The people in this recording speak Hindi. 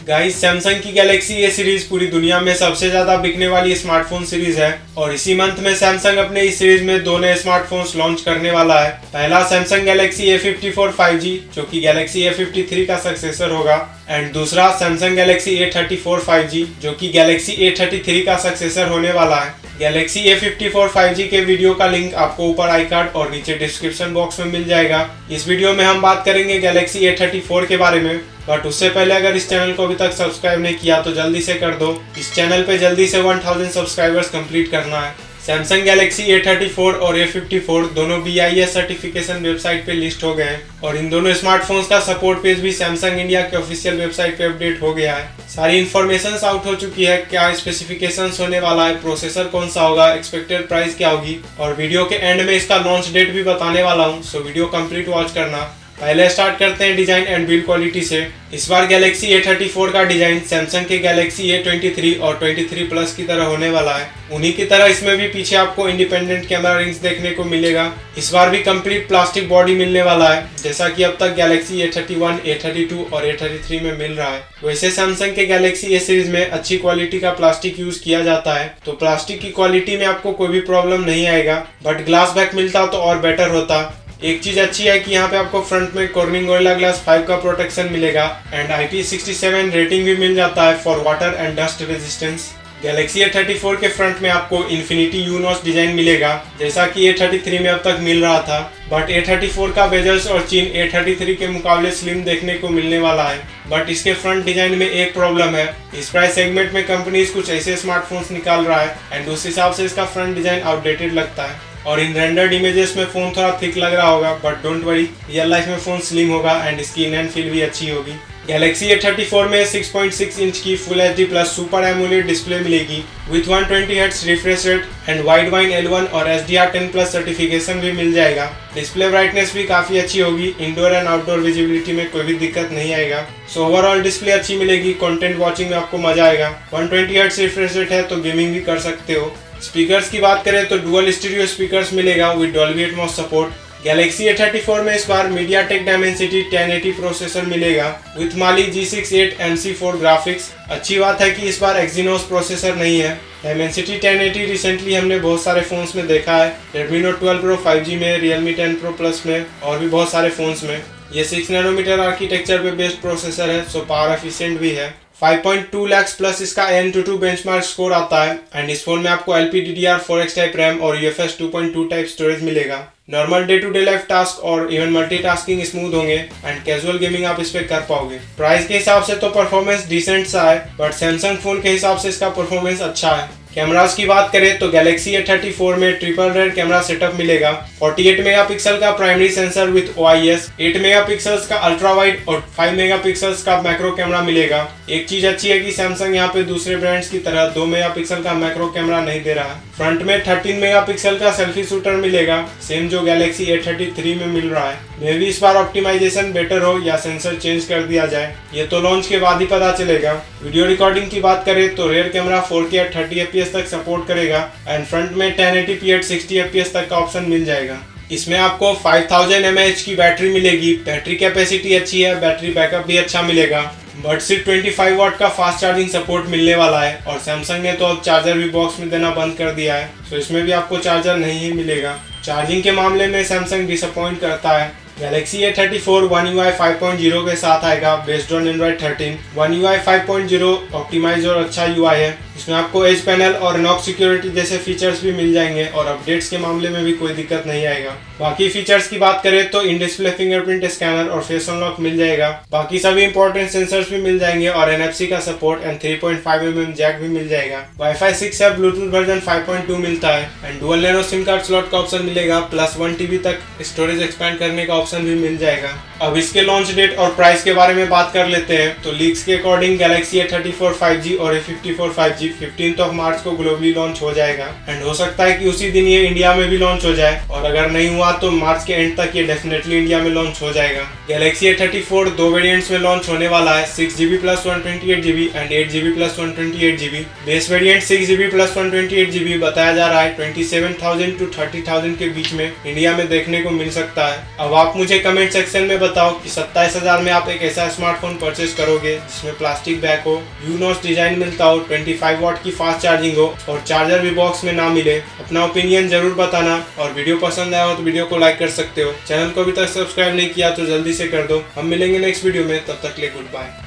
गाइस सैमसंग की गैलेक्सी ए सीरीज पूरी दुनिया में सबसे ज्यादा बिकने वाली स्मार्टफोन सीरीज है और इसी मंथ में सैमसंग अपने इस सीरीज में दो नए स्मार्टफोन्स लॉन्च करने वाला है। पहला सैमसंग गैलेक्सी A54 5G जो कि गैलेक्सी A53 का सक्सेसर होगा एंड दूसरा सैमसंग गैलेक्सी A34 5G जो कि गैलेक्सी A33 का सक्सेसर होने वाला है। गैलेक्सी A54 5G के वीडियो का लिंक आपको ऊपर आई कार्ड और नीचे डिस्क्रिप्शन बॉक्स में मिल जाएगा। इस वीडियो में हम बात करेंगे गैलेक्सी A34 के बारे में, बट उससे पहले अगर इस चैनल को अभी तक सब्सक्राइब नहीं किया तो जल्दी से कर दो। इस चैनल पे जल्दी से 1000 सब्सक्राइबर्स कंप्लीट करना है। सैमसंग गैलेक्सी A34 और A54 दोनों BIS सर्टिफिकेशन वेबसाइट पे लिस्ट हो गए हैं और इन दोनों स्मार्टफोन्स का सपोर्ट पेज भी सैमसंग इंडिया के ऑफिशियल वेबसाइट पे अपडेट हो गया है। सारी इन्फॉर्मेशन आउट हो चुकी है, क्या स्पेसिफिकेशंस होने वाला है, प्रोसेसर कौन सा होगा, एक्सपेक्टेड प्राइस क्या होगी और वीडियो के एंड में इसका लॉन्च डेट भी बताने वाला हूँ, सो वीडियो कंप्लीट वॉच करना। पहले स्टार्ट करते हैं डिजाइन एंड बिल्ड क्वालिटी से। इस बार गैलेक्सी A34 का डिजाइन सैमसंग के गैलेक्सी A23 और 23 प्लस की तरह होने वाला है। उन्हीं की तरह इसमें भी पीछे आपको इंडिपेंडेंट कैमरा रिंग्स देखने को मिलेगा। इस बार भी कंप्लीट प्लास्टिक बॉडी मिलने वाला है, जैसा कि अब तक गैलेक्सी A31, A32 और A33 में मिल रहा है। वैसे सैमसंग के गैलेक्सी A सीरीज में अच्छी क्वालिटी का प्लास्टिक यूज किया जाता है, तो प्लास्टिक की क्वालिटी में आपको कोई भी प्रॉब्लम नहीं आएगा, बट ग्लास बैक मिलता तो और बेटर होता। एक चीज अच्छी है कि यहाँ पे आपको फ्रंट में कॉर्निंग गोरिल्ला ग्लास 5 का प्रोटेक्शन मिलेगा एंड IP67 रेटिंग भी मिल जाता है for water and dust resistance. Galaxy A34 के फ्रंट में आपको इन्फिनिटी यूनोस डिजाइन मिलेगा, जैसा कि A33 में अब तक मिल रहा था, बट A34 का बेजल्स और चिन A33 के मुकाबले स्लिम देखने को मिलने वाला है। बट इसके फ्रंट डिजाइन में एक प्रॉब्लम है, इस प्राइस सेगमेंट में कंपनीज कुछ ऐसे स्मार्टफोन्स निकाल रहा है एंड उस हिसाब से इसका फ्रंट डिजाइन आउटडेटेड लगता है और इन रेंडर्ड इमेजेस में फोन थोड़ा थिक लग रहा होगा, but don't worry, real life में फोन स्लिम होगा एंड इसकी इन एंड फील भी अच्छी होगी। गैलेक्सी A34 में 6.6 इंच की full HD plus super AMOLED display मिलेगी with 120 Hz refresh rate and Widevine L1 और HDR10 प्लस सर्टिफिकेशन भी मिल जाएगा। डिस्प्ले ब्राइटनेस भी काफी अच्छी होगी, इंडोर एंड आउटडोर विजिबिलिटी में कोई भी दिक्कत नहीं आएगा। सो ओवरऑल डिस्प्ले अच्छी मिलेगी, कंटेंट वॉचिंग में आपको मजा आएगा। 120 Hz रिफ्रेश रेट है तो गेमिंग भी कर सकते हो। स्पीकर्स की बात करें तो डुअल स्टीरियो स्पीकर्स मिलेगा with Dolby Atmos support. Galaxy A34 में इस बार मीडियाटेक डायमेंसिटी 1080 प्रोसेसर मिलेगा with Mali G68 MC4 graphics. अच्छी बात है कि इस बार एक्सिनोस प्रोसेसर नहीं है। डायमेंसिटी 1080 रिसेंटली हमने बहुत सारे फोन्स में देखा है, Redmi Note 12 Pro 5G में, Realme 10 Pro Plus में और भी बहुत सारे फोन्स में। ये 6 नैनोमीटर आर्किटेक्चर पे बेस्ड प्रोसेसर है, सो पावर एफिशिएंट भी है। 5.2 लाख प्लस इसका AnTuTu बेंचमार्क स्कोर आता है एंड इस फोन में आपको LPDDR4X टाइप रैम और UFS 2.2 टाइप स्टोरेज मिलेगा। Normal day to day life task और इवन मल्टीटास्किंग स्मूथ होंगे एंड कैजुअल गेमिंग आप इस पे कर पाओगे। प्राइस के हिसाब से तो परफॉर्मेंस डिसेंट सा है, बट सैमसंग फोन के हिसाब से इसका परफॉर्मेंस अच्छा है। कैमरास की बात करें तो गैलेक्सी A34 में ट्रिपल रेड कैमरा सेटअप मिलेगा। 48 मेगापिक्सल का primary sensor with OIS, 8 megapixels का अल्ट्रा वाइड और 5 मेगापिक्सल्स का मैक्रो कैमरा मिलेगा। एक चीज अच्छी है कि सैमसंग यहाँ पे दूसरे ब्रांड्स की तरह 2 मेगापिक्सल का मैक्रो कैमरा नहीं दे रहा है। फ्रंट में 13 मेगापिक्सल का सेल्फी शूटर मिलेगा, सेम जो गैलेक्सी A33 में मिल रहा है। मे भी इस बार ऑप्टिमाइजेशन बेटर हो या सेंसर चेंज कर दिया जाए, ये तो लॉन्च के बाद ही पता चलेगा। वीडियो रिकॉर्डिंग की बात करें तो rare camera 4K at 30 fps तक सपोर्ट करेगा एंड फ्रंट में 1080p at 60 fps तक का ऑप्शन मिल जाएगा। इसमें आपको 5000 mAh की बैटरी मिलेगी, बैटरी कैपेसिटी अच्छी है, बैटरी बैकअप भी अच्छा मिलेगा, बट सिर्फ 25 वाट का फास्ट चार्जिंग सपोर्ट मिलने वाला है और सैमसंग ने तो अब चार्जर भी बॉक्स में देना बंद कर दिया है, तो इसमें भी आपको चार्जर नहीं ही मिलेगा। चार्जिंग के मामले में सैमसंग डिसअपॉइंट करता है। गैलेक्सी A34 One UI 5.0 के साथ आएगा based on Android 13। One UI 5.0 optimize और अच्छा UI है, इसमें आपको एज पैनल और नॉक सिक्योरिटी जैसे फीचर्स भी मिल जाएंगे और अपडेट्स के मामले में भी कोई दिक्कत नहीं आएगा। बाकी फीचर्स की बात करें तो इन डिस्प्ले फिंगरप्रिंट स्कैनर और फेस अनलॉक मिल जाएगा। बाकी सभी इंपॉर्टेंट सेंसर्स भी मिल जाएंगे और NFC का सपोर्ट एंड 3.5mm जैक भी मिल जाएगा। Wi-Fi 6 है, ब्लूटूथ वर्जन 5.2 मिलता है and dual nano SIM card slot का ऑप्शन मिलेगा, प्लस 1 TB तक स्टोरेज एक्सपेंड करने का ऑप्शन भी मिल जाएगा। अब इसके लॉन्च डेट और प्राइस के बारे में बात कर लेते हैं तो लीक्स के अकॉर्डिंग गैलेक्सी A34 5G और A54 5G टेक्नोलॉजी 15 मार्च को ग्लोबली लॉन्च हो जाएगा एंड हो सकता है कि उसी दिन ये इंडिया में भी लॉन्च हो जाए, और अगर नहीं हुआ तो मार्च के एंड तक ये डेफिनेटली इंडिया में लॉन्च हो जाएगा। गैलेक्सी A34 दो वेरिएंट्स में लॉन्च होने वाला है, 6GB plus 128GB and 8GB plus 128GB। Base variant 6GB plus 128GB बताया जा रहा है 27,000 to 30,000 के बीच में इंडिया में देखने को मिल सकता है। अब आप मुझे कमेंट सेक्शन में बताओ कि 27,000 में आप एक ऐसा स्मार्टफोन परचेस करोगे जिसमें प्लास्टिक बैक हो, यूनोस डिजाइन मिलता हो, 25 वाट की फास्ट चार्जिंग हो और चार्जर भी बॉक्स में ना मिले। अपना ओपिनियन जरूर बताना, और वीडियो पसंद आया हो तो वीडियो को लाइक कर सकते हो। चैनल को अभी तक सब्सक्राइब नहीं किया तो जल्दी से कर दो। हम मिलेंगे नेक्स्ट वीडियो में, तब तक के लिए गुड बाय।